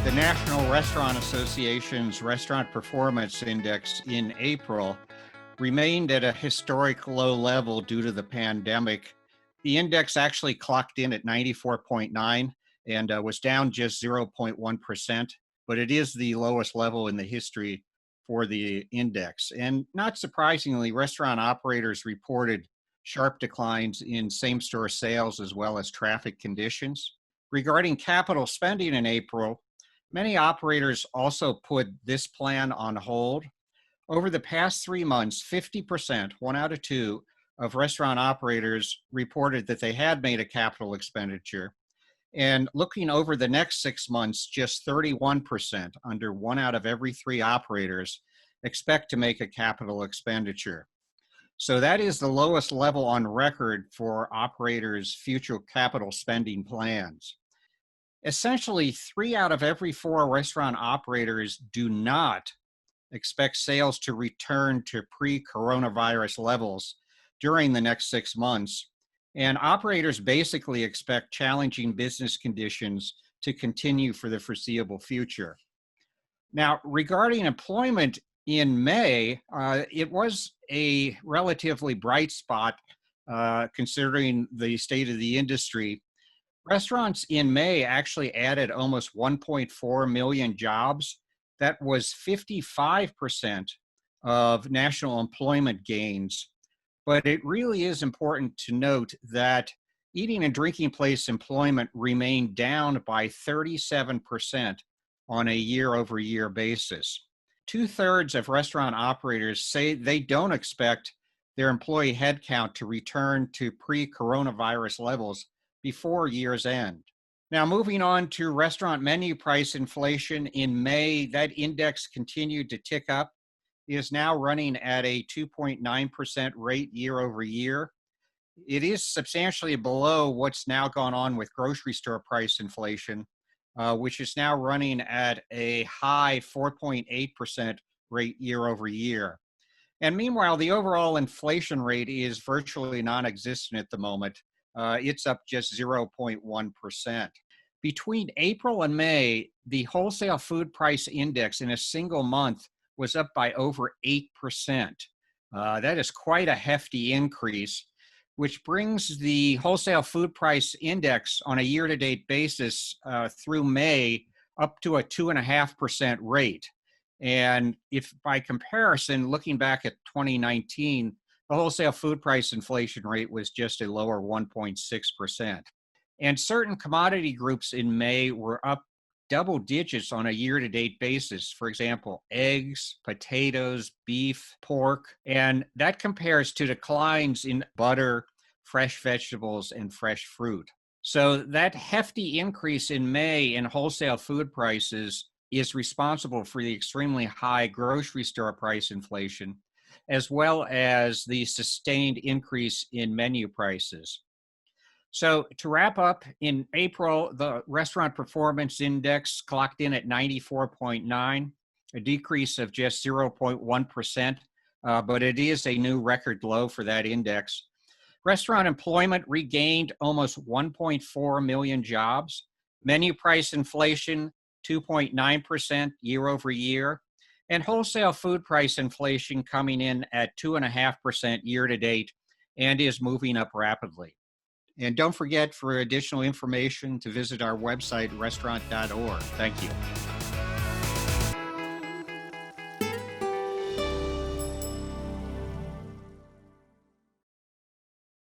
The National Restaurant Association's Restaurant Performance Index in April remained at a historic low level due to the pandemic. The index actually clocked in at 94.9 and was down just 0.1%, but it is the lowest level in the history for the index. And not surprisingly, restaurant operators reported sharp declines in same-store sales as well as traffic conditions. Regarding capital spending in April, many operators also put this plan on hold. Over the past 3 months, 50%, one out of two, of restaurant operators reported that they had made a capital expenditure. And looking over the next 6 months, just 31%, under one out of every three operators, expect to make a capital expenditure. So that is the lowest level on record for operators' future capital spending plans. Essentially, 3 out of every 4 restaurant operators do not expect sales to return to pre-coronavirus levels during the next 6 months. And operators basically expect challenging business conditions to continue for the foreseeable future. Now, regarding employment in May, it was a relatively bright spot considering the state of the industry. Restaurants in May actually added almost 1.4 million jobs. That was 55% of national employment gains. But it really is important to note that eating and drinking place employment remained down by 37% on a year-over-year basis. 2/3 of restaurant operators say they don't expect their employee headcount to return to pre-coronavirus levels before year's end. Now, moving on to restaurant menu price inflation in May, that index continued to tick up. It is now running at a 2.9% rate year over year. It is substantially below what's now gone on with grocery store price inflation, which is now running at a high 4.8% rate year over year. And meanwhile, the overall inflation rate is virtually non-existent at the moment. It's up just 0.1%. Between April and May, the wholesale food price index in a single month was up by over 8%. That is quite a hefty increase, which brings the wholesale food price index on a year-to-date basis through May up to a 2.5% rate. And if by comparison, looking back at 2019, the wholesale food price inflation rate was just a lower 1.6%. And certain commodity groups in May were up double digits on a year-to-date basis. For example, eggs, potatoes, beef, pork, and that compares to declines in butter, fresh vegetables, and fresh fruit. So that hefty increase in May in wholesale food prices is responsible for the extremely high grocery store price inflation, as well as the sustained increase in menu prices. So to wrap up, in April, the Restaurant Performance Index clocked in at 94.9, a decrease of just 0.1%, but it is a new record low for that index. Restaurant employment regained almost 1.4 million jobs. Menu price inflation, 2.9% year over year. And wholesale food price inflation coming in at 2.5% year to date and is moving up rapidly. And don't forget, for additional information, to visit our website, restaurant.org. Thank you.